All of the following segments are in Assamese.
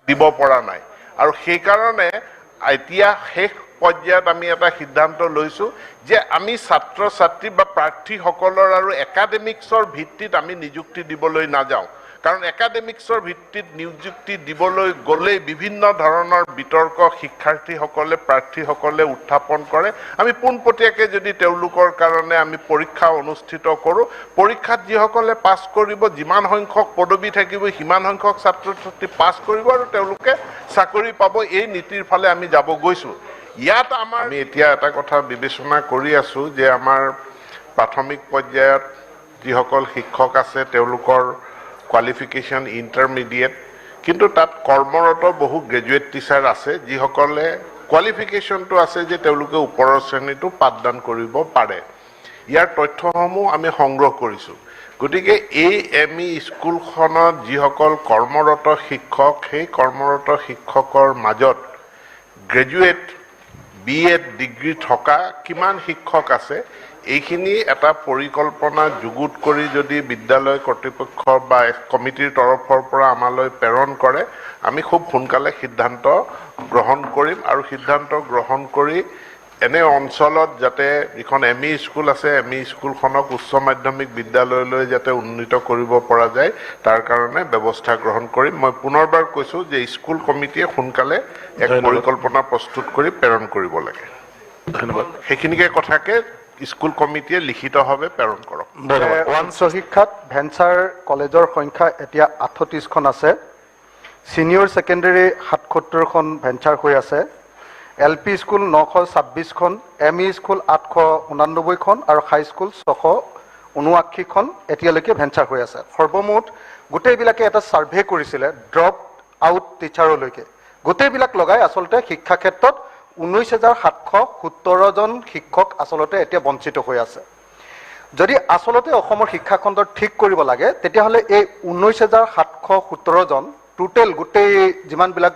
দিব পৰা নাই আৰু সেই কাৰণে এতিয়া শেষ পৰ্যায়ত আমি এটা সিদ্ধান্ত লৈছো যে আমি ছাত্ৰ ছাত্ৰী বা প্ৰাৰ্থীসকলৰ আৰু একাডেমিক্সৰ ভিত্তিত আমি নিযুক্তি দিবলৈ নাযাওঁ কাৰণ একাডেমিক্সৰ ভিত্তিত নিযুক্তি দিবলৈ গ'লে বিভিন্ন ধৰণৰ বিতৰ্ক শিক্ষাৰ্থীসকলে প্ৰাৰ্থীসকলে উত্থাপন কৰে আমি পোনপটীয়াকৈ যদি তেওঁলোকৰ কাৰণে আমি পৰীক্ষা অনুষ্ঠিত কৰোঁ পৰীক্ষাত যিসকলে পাছ কৰিব যিমান সংখ্যক পদবী থাকিব সিমান সংখ্যক ছাত্ৰ ছাত্ৰী পাছ কৰিব আৰু তেওঁলোকে চাকৰি পাব এই নীতিৰ ফালে আমি যাব গৈছোঁ ইয়াত আমি এতিয়া এটা কথা বিবেচনা কৰি আছোঁ যে আমাৰ প্ৰাথমিক পৰ্যায়ত যিসকল শিক্ষক আছে তেওঁলোকৰ কোৱালিফিকেশ্যন ইণ্টাৰমিডিয়েট কিন্তু তাত কৰ্মৰত বহু গ্ৰেজুৱেট টিচাৰ আছে যিসকলে কোৱালিফিকেশ্যনটো আছে যে তেওঁলোকে ওপৰৰ শ্ৰেণীটো পাঠদান কৰিব পাৰে ইয়াৰ তথ্যসমূহ আমি সংগ্ৰহ কৰিছোঁ গতিকে এই এমই স্কুলখনত যিসকল কৰ্মৰত শিক্ষক সেই কৰ্মৰত শিক্ষকৰ মাজত গ্ৰেজুৱেট বিএড ডিগ্ৰী থকা কিমান শিক্ষক আছে এইখিনি এটা পৰিকল্পনা যুগুত কৰি যদি বিদ্যালয় কৰ্তৃপক্ষ বা কমিটিৰ তৰফৰ পৰা আমালৈ প্ৰেৰণ কৰে আমি খুব সোনকালে সিদ্ধান্ত গ্ৰহণ কৰিম আৰু সিদ্ধান্ত গ্ৰহণ কৰি এনে অঞ্চলত যাতে যিখন এমই স্কুল আছে এমই স্কুলখনক উচ্চ মাধ্যমিক বিদ্যালয়লৈ যাতে উন্নীত কৰিব পৰা যায় তাৰ কাৰণে ব্যৱস্থা গ্ৰহণ কৰিম মই পুনৰবাৰ কৈছোঁ যে স্কুল কমিটিয়ে সোনকালে এক পৰিকল্পনা প্ৰস্তুত কৰি প্ৰেৰণ কৰিব লাগে ধন্যবাদ সেইখিনিকে কথাকে স্কুল কমিটিয়ে লিখিতভাৱে প্ৰেৰণ কৰক উচ্চ শিক্ষাত ভেঞ্চাৰ কলেজৰ সংখ্যা এতিয়া 38খন আছে সিনিয়ৰ সেকেন্ডাৰী 77খন ভেঞ্চাৰ হৈ আছে LP স্কুল 926খন ME স্কুল 889খন আৰু হাই স্কুল 679খন এতিয়ালৈকে ভেঞ্চাৰ হৈ আছে সৰ্বমুঠ গোটেইবিলাকে এটা সাৰ্ভে কৰিছিলে ড্ৰপ আউট টিচাৰলৈকে গোটেইবিলাক লগাই আসলতে শিক্ষা ক্ষেত্ৰত 19,717 জন শিক্ষক আসলতে এতিয়া বঞ্চিত হৈ আছে যদি আসলতে অসমৰ শিক্ষাখণ্ড ঠিক কৰিব লাগে তেতিয়াহলে এই 19,717 জন টোটেল গোটেই যিমানবিলাক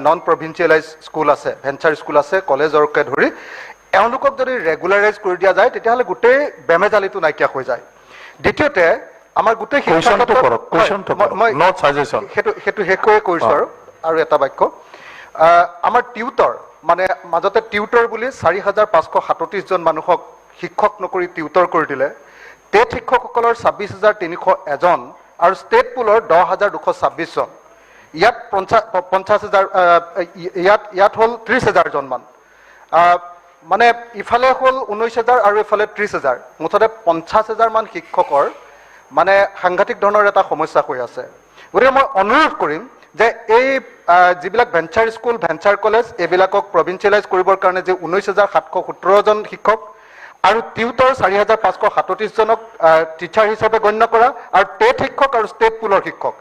নন প্ৰভিন্সিয়েলাইজ স্কুল আছে ভেঞ্চাৰ স্কুল আছে কলেজৰকে ধৰি এওঁলোকক যদি ৰেগুলাৰাইজ কৰি দিয়া যায় তেতিয়াহলে গোটেই বেমেজালিটো নাইকিয়া হৈ যায় দ্বিতীয়তে আমাৰ গোটেই শিক্ষাখণ্ড নট সাজেশন হেতু হেকয়ে কৈছো আৰু এটা বাক্য আমাৰ টিউটৰ মানে মাজতে টিউটৰ বুলি 4,537 জন মানুহক শিক্ষক নকৰি টিউটৰ কৰি দিলে টেট শিক্ষকসকলৰ 26,301 জন আৰু ষ্টেট পুলৰ 10,226 জন ইয়াত 50,000 ইয়াত হল 30,000 জন মান মানে ইফালে হল 19,000 আৰু ইফালে 30,000 মুঠতে 50,000 মান শিক্ষকৰ মানে সাংঘাতিক ধৰণৰ এটা সমস্যা হৈ আছে গতিকে মই অনুৰোধ কৰিম যে এই যিবিলাক ভেঞ্চাৰ স্কুল ভেঞ্চাৰ কলেজ এইবিলাকক প্ৰভিন্সিয়েলাইজ কৰিবৰ কাৰণে যে 19,717 জন শিক্ষক আৰু টিউটৰ 4,537 জনক টিচাৰ হিচাপে গণ্য কৰা আৰু টেট শিক্ষক আৰু ষ্টেট পুলৰ শিক্ষক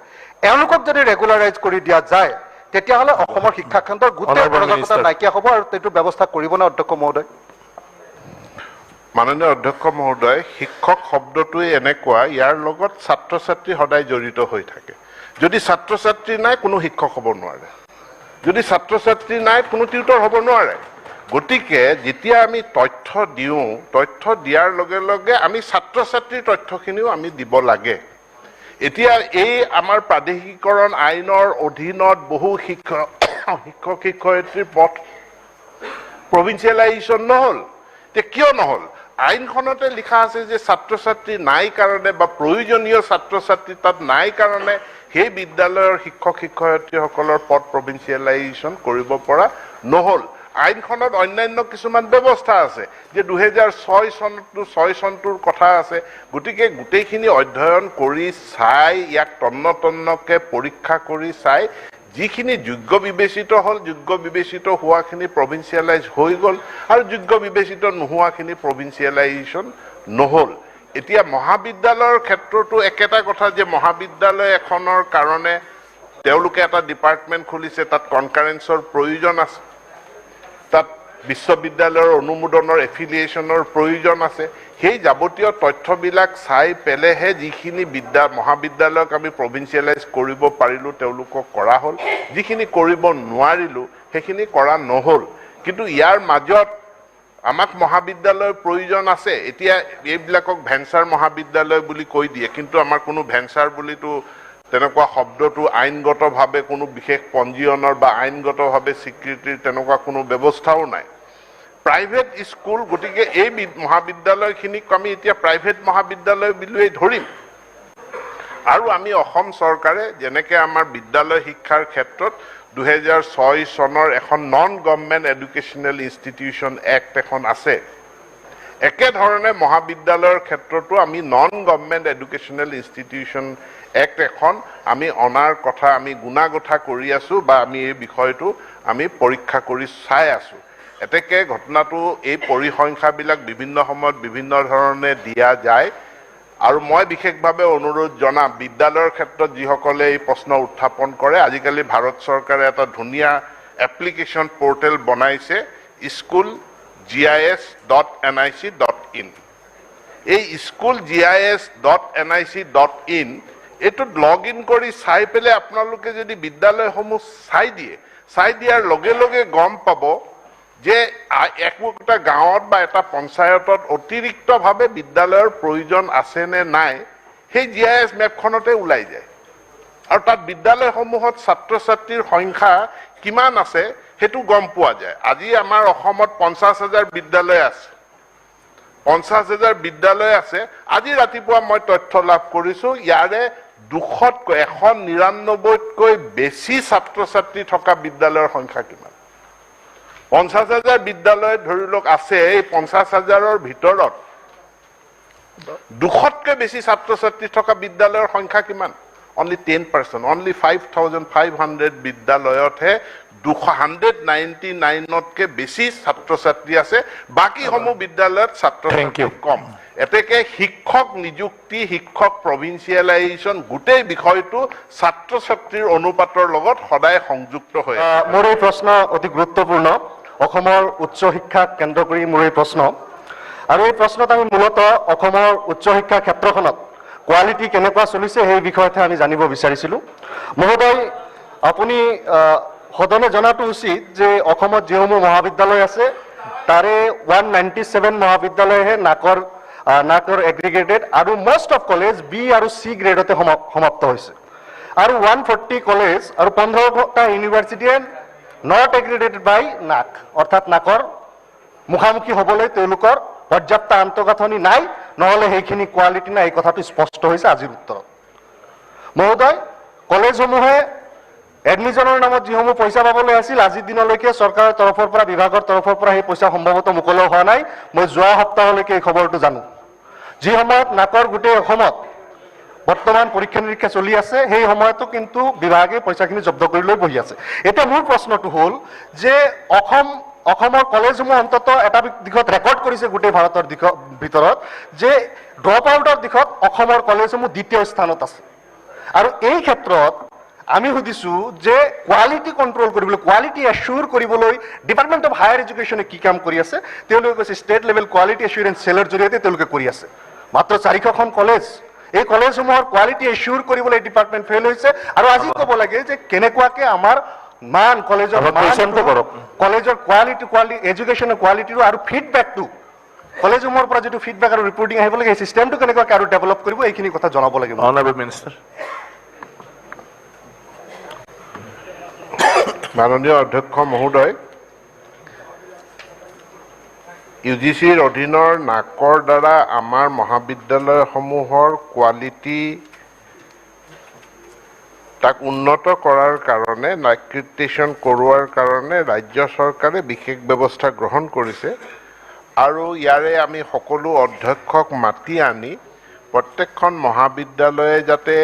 এওঁলোকক যদি ৰেগুলাৰাইজ কৰি দিয়া যায় তেতিয়াহ'লে অসমৰ শিক্ষাখণ্ডৰ গোটেই অৰাজকতা নাইকিয়া হ'ব আৰু এইটো ব্যৱস্থা কৰিব না অধ্যক্ষ মহোদয় মাননীয় অধ্যক্ষ মহোদয় শিক্ষক শব্দটোৱে এনেকুৱা ইয়াৰ লগত ছাত্ৰ ছাত্ৰী সদায় জড়িত হৈ থাকে যদি ছাত্ৰ ছাত্ৰী নাই কোনো শিক্ষক হ'ব নোৱাৰে যদি ছাত্ৰ ছাত্ৰী নাই কোনো টিউটৰ হ'ব নোৱাৰে গতিকে যেতিয়া আমি তথ্য দিওঁ তথ্য দিয়াৰ লগে লগে আমি ছাত্ৰ ছাত্ৰীৰ তথ্যখিনিও আমি দিব লাগে এতিয়া এই আমাৰ প্ৰাদেশিকৰণ আইনৰ অধীনত বহু শিক্ষক শিক্ষয়িত্ৰীৰ পদ প্ৰভিন্সিয়েলাইজেশ্যন নহল তে কিয় নহল আইনখনতে লিখা আছে যে ছাত্ৰ ছাত্ৰী নাই কাৰণে বা প্ৰয়োজনীয় ছাত্ৰ ছাত্ৰী তাত নাই কাৰণে সেই বিদ্যালয়ৰ শিক্ষক শিক্ষয়িত্ৰীসকলৰ পদ প্ৰভিন্সিয়েলাইজেশ্যন কৰিব পৰা নহল আইনখনত অন্যান্য কিছুমান ব্যৱস্থা আছে যে 2006 চনটোৰ কথা আছে গতিকে গোটেইখিনি অধ্যয়ন কৰি চাই ইয়াক তন্নতন্নকে পৰীক্ষা কৰি চাই যিখিনি যোগ্য বিবেচিত হল যোগ্য বিবেচিত হোৱাখিনি প্ৰভিন্সিয়েলাইজ হৈ গল আৰু যোগ্য বিবেচিত নোহোৱাখিনি প্ৰভিন্সিয়েলাইজেশ্যন নহল এতিয়া মহাবিদ্যালয়ৰ ক্ষেত্ৰতো একেটা কথা যে মহাবিদ্যালয় এখনৰ কাৰণে তেওঁলোকে এটা ডিপাৰ্টমেণ্ট খুলিছে তাত কনকাৰেন্সৰ প্ৰয়োজন আছে তাত বিশ্ববিদ্যালয়ৰ অনুমোদনৰ এফিলিয়েশ্যনৰ প্ৰয়োজন আছে সেই যাৱতীয় তথ্যবিলাক চাই পেলেহে যিখিনি মহাবিদ্যালয়ক আমি প্ৰভিন্সিয়েলাইজ কৰিব পাৰিলোঁ তেওঁলোকক কৰা হ'ল যিখিনি কৰিব নোৱাৰিলোঁ সেইখিনি কৰা নহ'ল কিন্তু ইয়াৰ মাজত আমাক মহাবিদ্যালয়ৰ প্ৰয়োজন আছে এতিয়া এইবিলাকক ভেঞ্চাৰ মহাবিদ্যালয় বুলি কৈ দিয়ে কিন্তু আমাৰ কোনো ভেঞ্চাৰ বুলিতো তেনেকুৱা শব্দটো আইনগতভাৱে কোনো বিশেষ পঞ্জীয়নৰ বা আইনগতভাৱে স্বীকৃতিৰ তেনেকুৱা কোনো ব্যৱস্থাও নাই প্ৰাইভেট স্কুল গতিকে এই মহাবিদ্যালয়খিনিক আমি এতিয়া প্ৰাইভেট মহাবিদ্যালয় বুলিয়েই ধৰিম আৰু আমি অসম চৰকাৰে যেনেকৈ আমাৰ বিদ্যালয় শিক্ষাৰ ক্ষেত্ৰত 2006 চনৰ এখন non government educational institution act এখন আছে একেধৰণে মহাবিদ্যালয়ৰ ক্ষেত্ৰতো আমি non government educational institution act এখন আমি অনাৰ কথা আমি গুণাগঠা কৰি আছোঁ বা আমি এই বিষয়টো আমি পৰীক্ষা কৰি চাই আছোঁ এতেকে ঘটনাটো এই পৰিসংখ্যাবিলাক বিভিন্ন সময়ত বিভিন্ন ধৰণে দিয়া যায় আৰু মই বিশেষভাৱে অনুৰোধ জনাম বিদ্যালয়ৰ ক্ষেত্ৰত যিসকলে এই প্ৰশ্ন উত্থাপন কৰে আজিকালি ভাৰত চৰকাৰে এটা ধুনীয়া এপ্লিকেশ্যন পৰ্টেল বনাইছে schoolgis.nic.in এই schoolgis.nic.in এইটোত লগ ইন কৰি চাই পেলাই আপোনালোকে যদি বিদ্যালয়সমূহ চাই দিয়াৰ লগে লগে গম পাব যে একোটা গাঁৱত বা এটা পঞ্চায়তত অতিৰিক্তভাৱে বিদ্যালয়ৰ প্ৰয়োজন আছে নে নাই সেই GIS মেপখনতে ওলাই যায় আৰু তাত বিদ্যালয়সমূহত ছাত্ৰ ছাত্ৰীৰ সংখ্যা কিমান আছে সেইটো গম পোৱা যায় আজি আমাৰ অসমত 50,000 বিদ্যালয় আছে 50,000 বিদ্যালয় আছে আজি ৰাতিপুৱা মই তথ্য লাভ কৰিছো ইয়াৰে 199তকৈ বেছি ছাত্ৰ ছাত্ৰী থকা বিদ্যালয়ৰ সংখ্যা কিমান 50,000 বিদ্যালয় ধৰি লওক আছে এই 50,000ৰ ভিতৰত 200তকৈ বেছি ছাত্ৰ ছাত্ৰী থকা বিদ্যালয়ৰ সংখ্যা কিমান only 10% only 5,500 বিদ্যালয়তহে 299তকৈ বেছি ছাত্ৰ ছাত্ৰী আছে বাকি সমূহ বিদ্যালয়ত ছাত্ৰ ছাত্ৰী কম এতেকে শিক্ষক নিযুক্তি শিক্ষক প্ৰভিন্সিয়েলাইজেশ্যন গোটেই বিষয়টো ছাত্ৰ ছাত্ৰীৰ অনুপাতৰ লগত সদায় সংযুক্ত হৈ মোৰ এই প্ৰশ্ন অতি গুৰুত্বপূৰ্ণ অসমৰ উচ্চ শিক্ষা কেন্দ্ৰ কৰি মোৰ এই প্ৰশ্ন আৰু এই প্ৰশ্নত আমি মূলতঃ অসমৰ উচ্চ শিক্ষা ক্ষেত্ৰখনত কোৱালিটি কেনেকুৱা চলিছে সেই বিষয়তে আমি জানিব বিচাৰিছিলোঁ মহোদয় আপুনি সদনে জনাটো উচিত যে অসমত যিসমূহ মহাবিদ্যালয় আছে তাৰে 197 মহাবিদ্যালয়হে নাকৰ এগ্ৰিগেটেড আৰু most of কলেজ B আৰু C গ্ৰেডতে সমাপ্ত হৈছে আৰু 140 কলেজ আৰু 15টা ইউনিভাৰ্চিটিয়ে নট এগ্ৰিগেটেড বাই নাক অৰ্থাৎ নাকৰ মুখামুখি হ'বলৈ তেওঁলোকৰ পৰ্যাপ্ত আন্তঃগাঁথনি নাই নহলে সেইখিনি কোৱালিটি নাই এই কথাটো স্পষ্ট হৈছে আজিৰ উত্তৰত মহোদয় কলেজসমূহে এডমিশনৰ নামত যিসমূহ পইচা পাবলৈ আছিল আজিৰ দিনলৈকে চৰকাৰৰ তৰফৰ পৰা বিভাগৰ তৰফৰ পৰা সেই পইচা সম্ভৱতঃ মুকলি হোৱা নাই মই যোৱা সপ্তাহলৈকে এই খবৰটো জানো যি সময়ত নাকৰ গোটেই অসমত বৰ্তমান পৰীক্ষা নিৰীক্ষা চলি আছে সেই সময়তো কিন্তু বিভাগে পইচাখিনি জব্দ কৰি লৈ বহি আছে এটা মোৰ প্ৰশ্নটো হ'ল যে অসমৰ কলেজসমূহ অন্তত এটা দিশত ৰেকৰ্ড কৰিছে গোটেই ভাৰতৰ ভিতৰত যে ড্ৰপ আউটৰ দিশত অসমৰ কলেজসমূহ দ্বিতীয় স্থানত আছে আৰু এই ক্ষেত্ৰত আমি সুধিছো যে কোৱালিটি কন্ট্ৰোল কৰিবলৈ কোৱালিটি এশ্বুৰ কৰিবলৈ ডিপাৰ্টমেণ্ট অফ হায়াৰ এডুকেশ্যনে কি কাম কৰি আছে তেওঁলোকে কৈছে ষ্টেট লেভেল কোৱালিটি এশ্বুৰেন্স সেলৰ জৰিয়তে তেওঁলোকে কৰি আছে মাত্ৰ 400খন কলেজ এই কলেজসমূহৰ কোৱালিটি এশ্বুৰ কৰিবলৈ ডিপাৰ্টমেণ্ট ফেইল হৈছে আৰু আজি ক'ব লাগে যে কেনেকুৱাকে আমাৰ মান কলেজৰ কলেজৰ কোৱালিটি এডুকেশ্যনৰ কোৱালিটিৰো আৰু ফিডবেকটো কলেজসমূহৰ পৰা যিটো ফিডবেক আৰু ৰিপৰ্টিং আহিব লাগে সেই চিষ্টেমটো কেনেকুৱাকে আৰু ডেভেলপ কৰিব এইখিনি কথা জনাব লাগিব অনাৰেবল মিনিষ্টাৰ মাননীয় অধ্যক্ষ মহোদয় UGCৰ অধীনৰ নাকৰ দ্বাৰা আমাৰ মহাবিদ্যালয়সমূহৰ কোৱালিটি তাক উন্নত কৰাৰ কাৰণে নাক্ৰিটেশ্যন কৰোৱাৰ কাৰণে ৰাজ্য চৰকাৰে বিশেষ ব্যৱস্থা গ্ৰহণ কৰিছে আৰু ইয়াৰে আমি সকলো অধ্যক্ষক মাতি আনি প্ৰত্যেকখন মহাবিদ্যালয়ে যাতে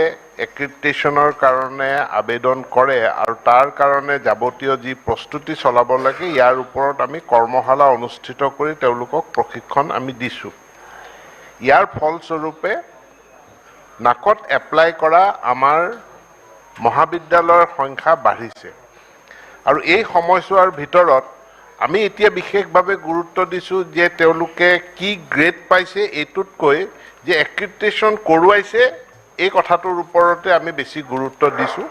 এক্ৰিডিটেশ্যনৰ কাৰণে আবেদন কৰে আৰু তাৰ কাৰণে যাৱতীয় যি প্ৰস্তুতি চলাব লাগে ইয়াৰ ওপৰত আমি কৰ্মশালা অনুষ্ঠিত কৰি তেওঁলোকক প্ৰশিক্ষণ আমি দিছোঁ ইয়াৰ ফলস্বৰূপে নাকত এপ্লাই কৰা আমাৰ মহাবিদ্যালয়ৰ সংখ্যা বাঢ়িছে আৰু এই সময়ছোৱাৰ ভিতৰত আমি এতিয়া বিশেষভাৱে গুৰুত্ব দিছোঁ যে তেওঁলোকে কি গ্ৰেড পাইছে এইটোতকৈ যে এক্ৰিডিটেশ্যন কৰোৱাইছে এই কথাটোৰ ওপৰতে আমি বেছি গুৰুত্ব দিছোঁ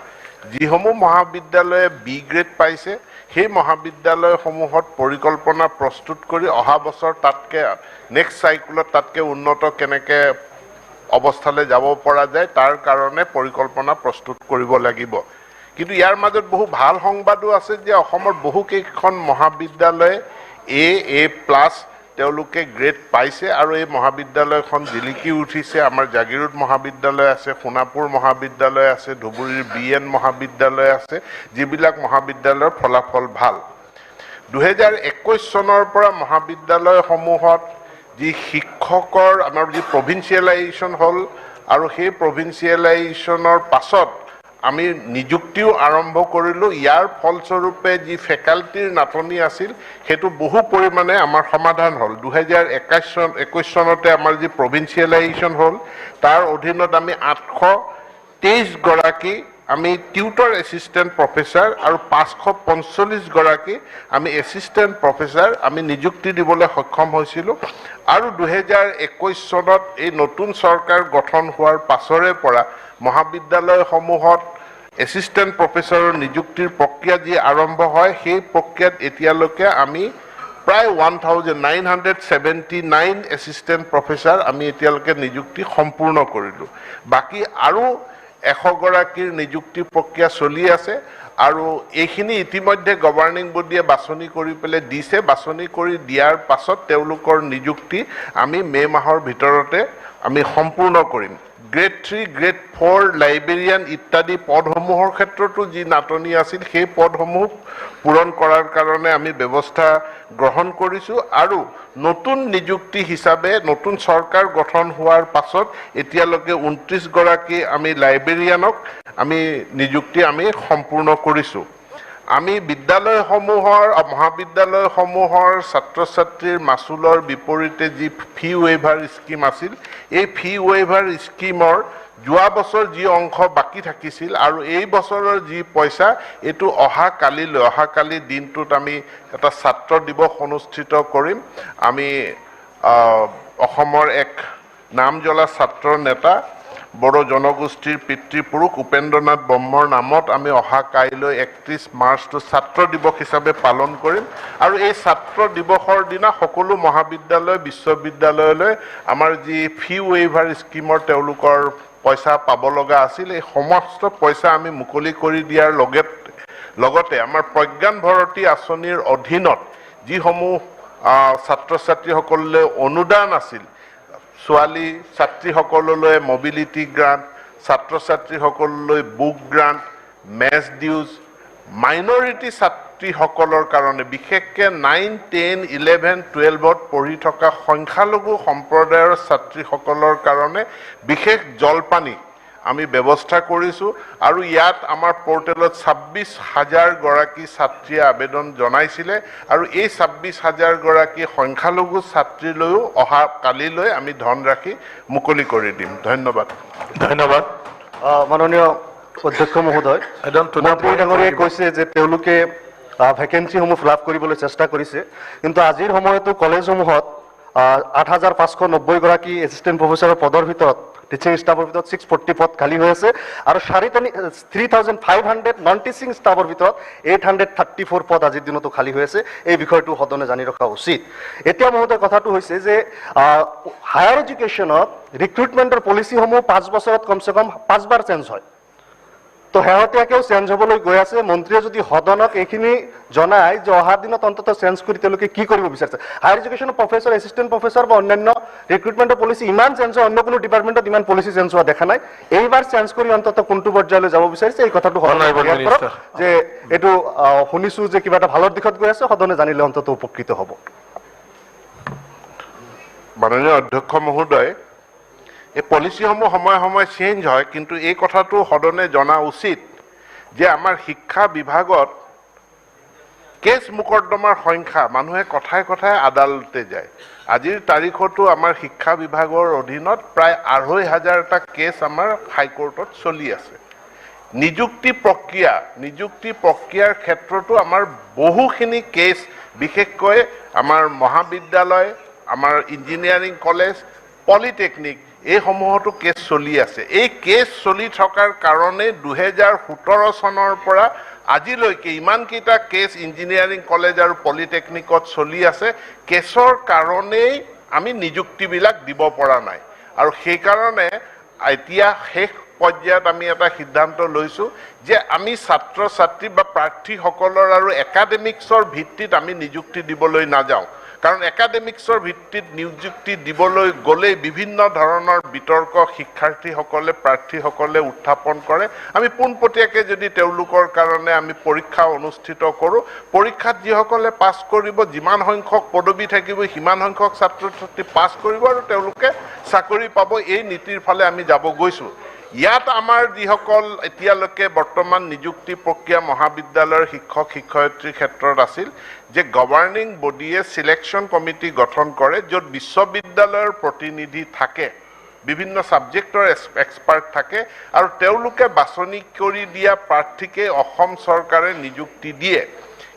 যিসমূহ মহাবিদ্যালয়ে B গ্ৰেড পাইছে সেই মহাবিদ্যালয়সমূহত পৰিকল্পনা প্ৰস্তুত কৰি অহা বছৰ তাতকৈ নেক্সট চাইকেলত তাতকৈ উন্নত কেনেকৈ অৱস্থালৈ যাব পৰা যায় তাৰ কাৰণে পৰিকল্পনা প্ৰস্তুত কৰিব লাগিব। কিন্তু ইয়াৰ মাজত বহু ভাল সংবাদো আছে যে অসমৰ বহুকেইখন মহাবিদ্যালয়ে A+ তেওঁলোকে গ্ৰেড পাইছে আৰু এই মহাবিদ্যালয়খন জিলিকি উঠিছে। আমাৰ জাগিৰোড মহাবিদ্যালয় আছে, সোণাপুৰ মহাবিদ্যালয় আছে, ধুবুৰীৰ BN মহাবিদ্যালয় আছে, যিবিলাক মহাবিদ্যালয়ৰ ফলাফল ভাল। 2021 চনৰ পৰা মহাবিদ্যালয়সমূহত যি শিক্ষকৰ আমাৰ যি প্ৰভিন্সিয়েলাইজেশ্যন হ'ল আৰু সেই প্ৰভিন্সিয়েলাইজেশ্যনৰ পাছত আমি নিযুক্তিও আৰম্ভ কৰিলোঁ। ইয়াৰ ফলস্বৰূপে যি ফেকাল্টিৰ নাটনি আছিল সেইটো বহু পৰিমাণে আমাৰ সমাধান হ'ল। 2021 চনতে আমাৰ যি প্ৰভিন্সিয়েলাইজেশ্যন হ'ল তাৰ অধীনত আমি 823 গৰাকী আমি টিউটৰ এছিষ্টেণ্ট প্ৰফেচাৰ আৰু 545 গৰাকী আমি এছিষ্টেণ্ট প্ৰফেচাৰ আমি নিযুক্তি দিবলৈ সক্ষম হৈছিলোঁ। আৰু 2021 চনত এই নতুন চৰকাৰ গঠন হোৱাৰ পাছৰে পৰা মহাবিদ্যালয়সমূহত এছিষ্টেণ্ট প্ৰফেচাৰৰ নিযুক্তিৰ প্ৰক্ৰিয়া যি আৰম্ভ হয় সেই প্ৰক্ৰিয়াত এতিয়ালৈকে আমি প্ৰায় 1979 এছিষ্টেণ্ট প্ৰফেচাৰ আমি এতিয়ালৈকে নিযুক্তি সম্পূৰ্ণ কৰিলোঁ। বাকী আৰু 100 গৰাকীৰ নিযুক্তি প্ৰক্ৰিয়া চলি আছে আৰু এইখিনি ইতিমধ্যে গভৰ্ণিং বডিয়ে বাছনি কৰি পেলাই দিছে। বাছনি কৰি দিয়াৰ পাছত তেওঁলোকৰ নিযুক্তি আমি মে' মাহৰ ভিতৰতে আমি সম্পূৰ্ণ কৰিম। গ্ৰেড 3, গ্ৰেড 4 লাইব্ৰেৰিয়ান ইত্যাদি পদসমূহৰ ক্ষেত্ৰতো যি নাটনি আছিল সেই পদসমূহ পূৰণ কৰাৰ কাৰণে আমি ব্যৱস্থা গ্ৰহণ কৰিছোঁ। আৰু নতুন নিযুক্তি হিচাপে নতুন চৰকাৰ গঠন হোৱাৰ পাছত এতিয়ালৈকে 29 গৰাকী আমি লাইব্ৰেৰিয়ানক আমি নিযুক্তি আমি সম্পূৰ্ণ কৰিছোঁ। আমি মহাবিদ্যালয়সমূহৰ ছাত্ৰ ছাত্ৰীৰ মাচুলৰ বিপৰীতে যি ফি ৱেইভাৰ স্কিম আছিল এই ফি ৱেইভাৰ স্কিমৰ যোৱা বছৰ যি অংশ বাকী থাকিছিল আৰু এই বছৰৰ যি পইচা এইটো অহাকালি দিনটোত আমি এটা ছাত্ৰ দিৱস অনুষ্ঠিত কৰিম। আমি অসমৰ এক নামজ্বলা ছাত্ৰ নেতা বড়ো জনগোষ্ঠীৰ পিতৃপুৰুষ উপেন্দ্ৰনাথ ব্ৰহ্মৰ নামত আমি কাইলৈ 31 মাৰ্চটো ছাত্ৰ দিৱস হিচাপে পালন কৰিম। আৰু এই ছাত্ৰ দিৱসৰ দিনা সকলো মহাবিদ্যালয় বিশ্ববিদ্যালয়লৈ আমাৰ যি ফি ৱেইভাৰ স্কিমৰ তেওঁলোকৰ পইচা পাব লগা আছিল এই সমস্ত পইচা আমি মুকলি কৰি দিয়াৰ লগতে আমাৰ প্ৰজ্ঞান ভাৰতী আঁচনিৰ অধীনত যিসমূহ ছাত্ৰ ছাত্ৰীসকললৈ অনুদান আছিল, ছোৱালী ছাত্ৰীসকললৈ মবিলিটি গ্ৰাণ্ট, ছাত্ৰ ছাত্ৰীসকললৈ বুক গ্ৰাণ্ট, মেছ ডিউজ, মাইনৰিটি ছাত্ৰীসকলৰ কাৰণে বিশেষকৈ 9, 10, 11, 12ত পঢ়ি থকা সংখ্যালঘু সম্প্ৰদায়ৰ ছাত্ৰীসকলৰ কাৰণে বিশেষ জলপানী আমি ব্যৱস্থা কৰিছোঁ। আৰু ইয়াত আমাৰ পৰ্টেলত 26,000 গৰাকী ছাত্ৰীয়ে আবেদন জনাইছিলে আৰু এই 26,000 গৰাকী সংখ্যালঘু ছাত্ৰীলৈও কালিলৈ আমি ধনৰাশি মুকলি কৰি দিম। ধন্যবাদ। ধন্যবাদ মাননীয় অধ্যক্ষ মহোদয়। মন্ত্ৰী ডাঙৰীয়াই কৈছে যে তেওঁলোকে ভেকেঞ্চিসমূহ ফিল আপ কৰিবলৈ চেষ্টা কৰিছে, কিন্তু আজিৰ সময়তো কলেজসমূহত 8,590 গৰাকী এছিষ্টেণ্ট প্ৰফেচাৰৰ পদৰ ভিতৰত টিচিং ষ্টাফৰ ভিতৰত 640 পদ খালী হৈ আছে আৰু 3,500 নন টিচিং ষ্টাফৰ ভিতৰত 834 পদ আজিৰ দিনতো খালী হৈ আছে। এই বিষয়টো সদনে জানি ৰখা উচিত। এতিয়া মহোদয় কথাটো হৈছে যে হায়াৰ এডুকেশ্যনত ৰিক্ৰুটমেণ্টৰ পলিচিসমূহ 5 বছৰত কমচে কম 5 বাৰ চেঞ্জ হয়। তো শেহতীয়াকেও চেঞ্জ হ'বলৈ গৈ আছে। মন্ত্ৰীয়ে যদি সদনক এইখিনি জনায় যে অহা দিনত অন্ততঃ চেঞ্জ কৰি তেওঁলোকে কি কৰিব বিচাৰিছে। হায়াৰ এডুকেশ্যনৰ প্ৰফেচৰ, এছিষ্টেণ্ট প্ৰফেচৰ বা অন্যান্য ৰিক্ৰুটমেণ্টৰ পলিচি ইমান চেঞ্জ হয়, অন্য কোনো ডিপাৰ্টমেণ্টত ইমান পলিচি চেঞ্জ হোৱা দেখা নাই। এইবাৰ চেঞ্জ কৰি অন্ততঃ কোনটো পৰ্যায়লৈ যাব বিচাৰিছে এই কথাটো সদনে ক্লিয়াৰ কৰক যে এইটো শুনিছোঁ যে কিবা এটা ভালৰ দিশত গৈ আছে, সদনে জানিলে অন্ততঃ উপকৃত হ'ব। মাননীয় অধ্যক্ষ মহোদয়, এই পলিচিসমূহ সময়ে সময়ে চেঞ্জ হয়, কিন্তু এই কথাটো সদনে জনা উচিত যে আমাৰ শিক্ষা বিভাগত কেছ মোকদ্দমাৰ সংখ্যা মানুহে কথাই কথাই আদালতে যায়। আজিৰ তাৰিখতো আমাৰ শিক্ষা বিভাগৰ অধীনত প্ৰায় 2,500টা কেছ আমাৰ হাইকোৰ্টত চলি আছে। নিযুক্তি প্ৰক্ৰিয়াৰ ক্ষেত্ৰতো আমাৰ বহুখিনি কেছ, বিশেষকৈ আমাৰ মহাবিদ্যালয়, আমাৰ ইঞ্জিনিয়াৰিং কলেজ, পলিটেকনিক এইসমূহতো কেছ চলি আছে। এই কেছ চলি থকাৰ কাৰণে 2017 চনৰ পৰা আজিলৈকে ইমানকেইটা কেছ ইঞ্জিনিয়াৰিং কলেজ আৰু পলিটেকনিকত চলি আছে। কেছৰ কাৰণেই আমি নিযুক্তিবিলাক দিব পৰা নাই আৰু সেইকাৰণে এতিয়া শেষ পৰ্যায়ত আমি এটা সিদ্ধান্ত লৈছোঁ যে আমি ছাত্ৰ ছাত্ৰী বা প্ৰাৰ্থীসকলৰ আৰু একাডেমিক্সৰ ভিত্তিত আমি নিযুক্তি দিবলৈ নাযাওঁ কাৰণ একাডেমিক্সৰ ভিত্তিত নিযুক্তি দিবলৈ গ'লেই বিভিন্ন ধৰণৰ বিতৰ্ক শিক্ষাৰ্থীসকলে প্ৰাৰ্থীসকলে উত্থাপন কৰে আমি পোনপটীয়াকৈ যদি তেওঁলোকৰ কাৰণে আমি পৰীক্ষা অনুষ্ঠিত কৰোঁ পৰীক্ষাত যিসকলে পাছ কৰিব যিমান সংখ্যক পদবী থাকিব সিমান সংখ্যক ছাত্ৰ ছাত্ৰী পাছ কৰিব আৰু তেওঁলোকে চাকৰি পাব এই নীতিৰ ফালে আমি যাব গৈছোঁ ইয়াত আমাৰ যিসকল এতিয়ালৈকে বৰ্তমান নিযুক্তি প্ৰক্ৰিয়া মহাবিদ্যালয়ৰ শিক্ষক শিক্ষয়িত্ৰীৰ ক্ষেত্ৰত আছিল যে গভাৰ্ণিং বডিয়ে সিলেকশ্যন কমিটি গঠন কৰে য'ত বিশ্ববিদ্যালয়ৰ প্ৰতিনিধি থাকে বিভিন্ন ছাবজেক্টৰ এক্সপাৰ্ট থাকে আৰু তেওঁলোকে বাছনি কৰি দিয়া প্ৰাৰ্থীকে অসম চৰকাৰে নিযুক্তি দিয়ে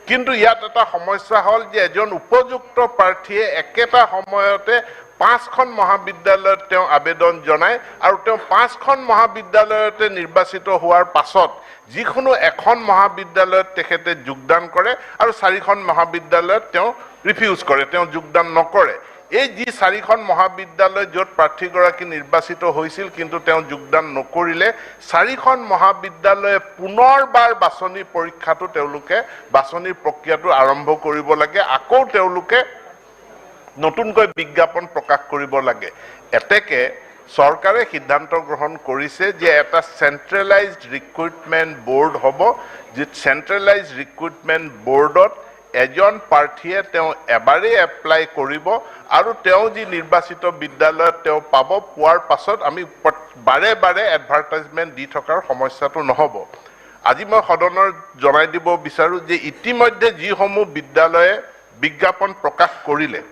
কিন্তু ইয়াত এটা সমস্যা হ'ল যে এজন উপযুক্ত প্ৰাৰ্থীয়ে একেটা সময়তে 5খন মহাবিদ্যালয়ত তেওঁ আবেদন জনায় আৰু তেওঁ 5খন মহাবিদ্যালয়তে নিৰ্বাচিত হোৱাৰ পাছত যিকোনো এখন মহাবিদ্যালয়ত তেখেতে যোগদান কৰে আৰু 4খন মহাবিদ্যালয়ত তেওঁ ৰিফিউজ কৰে তেওঁ যোগদান নকৰে এই যি 4খন মহাবিদ্যালয় য'ত প্ৰাৰ্থীগৰাকী নিৰ্বাচিত হৈছিল কিন্তু তেওঁ যোগদান নকৰিলে 4খন মহাবিদ্যালয়ে পুনৰবাৰ বাছনি পৰীক্ষাটো তেওঁলোকে বাছনিৰ প্ৰক্ৰিয়াটো আৰম্ভ কৰিব লাগে আকৌ তেওঁলোকে নতুনকৈ বিজ্ঞাপন প্ৰকাশ কৰিব লাগে এতেকে চৰকাৰে সিদ্ধান্ত গ্ৰহণ কৰিছে যে এটা চেন্ট্ৰেলাইজড ৰিক্ৰুটমেণ্ট বোৰ্ড হ'ব যি চেন্ট্ৰেলাইজড ৰিক্ৰুটমেণ্ট বোৰ্ডত এজন প্ৰাৰ্থীয়ে তেওঁ এবাৰেই এপ্লাই কৰিব আৰু তেওঁ যি নিৰ্বাচিত বিদ্যালয়ত তেওঁ পাব পোৱাৰ পাছত আমি বাৰে বাৰে এডভাৰটাইজমেণ্ট দি থকাৰ সমস্যাটো নহ'ব আজি মই সদনৰ জনাই দিব বিচাৰোঁ যে ইতিমধ্যে যিসমূহ বিদ্যালয়ে বিজ্ঞাপন প্ৰকাশ কৰিলে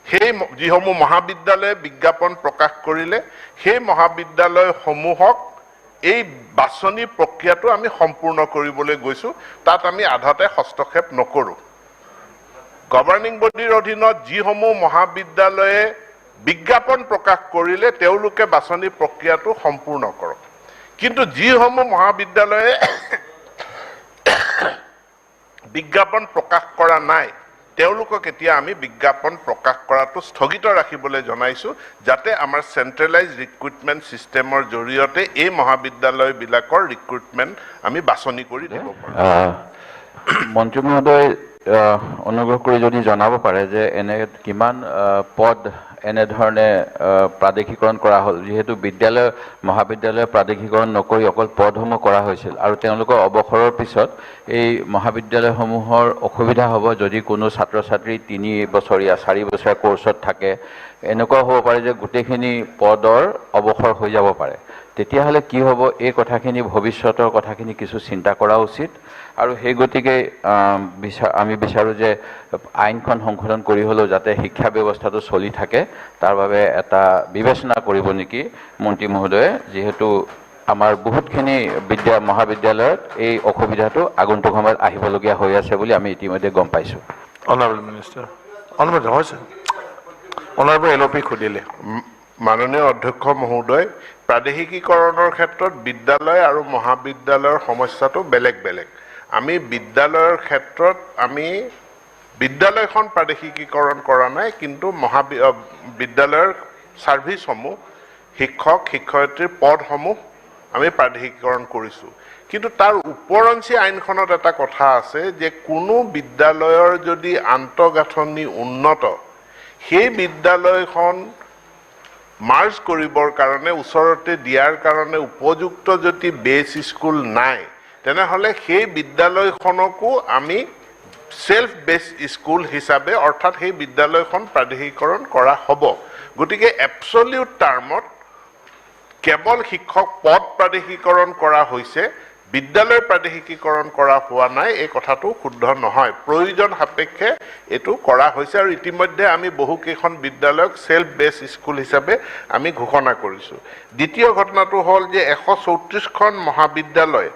সেই যিসমূহ মহাবিদ্যালয়ে বিজ্ঞাপন প্ৰকাশ কৰিলে সেই মহাবিদ্যালয়সমূহক এই বাছনি প্ৰক্ৰিয়াটো আমি সম্পূৰ্ণ কৰিবলৈ গৈছোঁ তাত আমি আধাতে হস্তক্ষেপ নকৰোঁ গভাৰ্ণিং বডিৰ অধীনত যিসমূহ মহাবিদ্যালয়ে বিজ্ঞাপন প্ৰকাশ কৰিলে তেওঁলোকে বাছনি প্ৰক্ৰিয়াটো সম্পূৰ্ণ কৰক কিন্তু যিসমূহ মহাবিদ্যালয়ে বিজ্ঞাপন প্ৰকাশ কৰা নাই তেওঁলোকক এতিয়া আমি বিজ্ঞাপন প্ৰকাশ কৰাটো স্থগিত ৰাখিবলৈ জনাইছোঁ যাতে আমাৰ চেন্ট্ৰেলাইজ ৰিক্ৰুটমেণ্ট ছিষ্টেমৰ জৰিয়তে এই মহাবিদ্যালয়বিলাকৰ ৰিক্ৰুটমেণ্ট আমি বাছনি কৰি দিব পাৰোঁ মন্ত্ৰী মহোদয় অনুগ্ৰহ কৰি যদি জনাব পাৰে যে এনে কিমান পদ এনেধৰণে প্ৰাদেশিকৰণ কৰা হ'ল যিহেতু বিদ্যালয় মহাবিদ্যালয় প্ৰাদেশিকৰণ নকৰি অকল পদসমূহ কৰা হৈছিল আৰু তেওঁলোকৰ অৱসৰৰ পিছত এই মহাবিদ্যালয়সমূহৰ অসুবিধা হ'ব যদি কোনো ছাত্ৰ ছাত্ৰী 3 বছৰীয়া 4 বছৰীয়া কোৰ্চত থাকে এনেকুৱা হ'ব পাৰে যে গোটেইখিনি পদৰ অৱসৰ হৈ যাব পাৰে তেতিয়াহ'লে কি হ'ব এই কথাখিনি ভৱিষ্যতৰ কথাখিনি কিছু চিন্তা কৰা উচিত আৰু সেই গতিকে আমি বিচাৰোঁ যে আইনখন সংশোধন কৰি হ'লেও যাতে শিক্ষা ব্যৱস্থাটো চলি থাকে তাৰ বাবে এটা বিবেচনা কৰিব নেকি মন্ত্ৰী মহোদয়ে যিহেতু আমাৰ বহুতখিনি মহাবিদ্যালয়ত এই অসুবিধাটো আগন্তুক সময়ত আহিবলগীয়া হৈ আছে বুলি আমি ইতিমধ্যে গম পাইছোঁ Honorable Minister. Honorable House. Honorable LOP খুদিলে মাননীয় অধ্যক্ষ মহোদয় প্ৰাদেশিকীকৰণৰ ক্ষেত্ৰত বিদ্যালয় আৰু মহাবিদ্যালয়ৰ সমস্যাটো বেলেগ বেলেগ আমি বিদ্যালয়ৰ ক্ষেত্ৰত আমি বিদ্যালয়খন প্ৰাদেশিকীকৰণ কৰা নাই কিন্তু বিদ্যালয়ৰ ছাৰ্ভিচসমূহ শিক্ষক শিক্ষয়িত্ৰীৰ পদসমূহ আমি প্ৰাদেশিকীকৰণ কৰিছোঁ কিন্তু তাৰ ওপৰঞ্চি আইনখনত এটা কথা আছে যে কোনো বিদ্যালয়ৰ যদি আন্তঃগাঁথনি উন্নত সেই বিদ্যালয়খন মাৰ্জ কৰিবৰ কাৰণে ওচৰতে দিয়াৰ কাৰণে উপযুক্ত যদি বেছ স্কুল নাই তেনেহ'লে সেই বিদ্যালয়খনকো আমি সেলফ বেছ স্কুল হিচাপে অৰ্থাৎ সেই বিদ্যালয়খন প্ৰাদেশিকৰণ কৰা হ'ব গতিকে এবছলিউট টাৰ্মত কেৱল শিক্ষক পদ প্ৰাদেশিকৰণ কৰা হৈছে বিদ্যালয় প্ৰাদেশিকীকৰণ কৰা হোৱা নাই এই কথাটো শুদ্ধ নহয় প্ৰয়োজন সাপেক্ষে এটো কৰা হৈছে আৰু ইতিমধ্যে আমি বহুকেইখন বিদ্যালয়ক সেলফ বেছ স্কুল হিচাপে আমি ঘোষণা কৰিছোঁ দ্বিতীয় ঘটনাটো হ'ল যে 134খন মহাবিদ্যালয়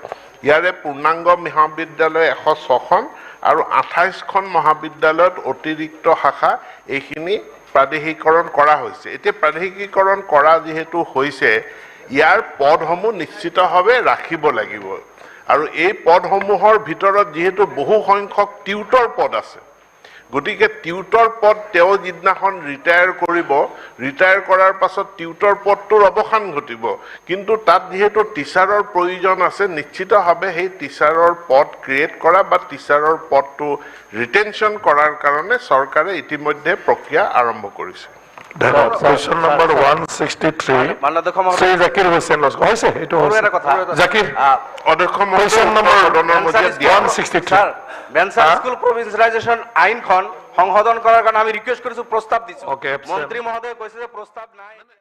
ইয়াৰে পূৰ্ণাংগ মহাবিদ্যালয় 106খন আৰু 28খন মহাবিদ্যালয়ত অতিৰিক্ত শাখা এইখিনি প্ৰাদেশিকৰণ কৰা হৈছে এতিয়া প্ৰাদেশিকীকৰণ কৰা যেহেতু হৈছে ইয়াৰ পদসমূহ নিশ্চিতভাৱে ৰাখিব লাগিব আৰু এই পদসমূহৰ ভিতৰত যেহেতু বহু সংখ্যক টিউটৰ পদ আছে গতিকে টিউটৰ পদ তেওঁ যিদিনাখন ৰিটায়াৰ কৰিব, ৰিটায়াৰ কৰাৰ পাছত টিউটৰ পদটোৰ অৱসান ঘটিব, কিন্তু তাত যিহেতু টিচাৰৰ প্ৰয়োজন আছে, নিশ্চিতভাৱে সেই টিচাৰৰ পদ ক্ৰিয়েট কৰা বা টিচাৰৰ পদটো ৰিটেনশ্যন কৰাৰ কাৰণে চৰকাৰে ইতিমধ্যে প্ৰক্ৰিয়া আৰম্ভ কৰিছে। ধন্যবাদ। কুৱেশ্যন নম্বৰ 163 শ্ৰী জাকিৰ হুছেইন লস্কৰ হৈছে এইটো জাকিৰ অধ্যক্ষ কুৱেশ্যন নম্বৰ 163 বেনসার স্কুল প্রভিন্সিয়ালাইজেশন আইনখন সংশোধন করার কারণে আমি রিকোয়েস্ট করেছি, প্রস্তাব দিছি। Okay, abstain. মন্ত্রী মহোদয় কইছে যে প্রস্তাব নাই।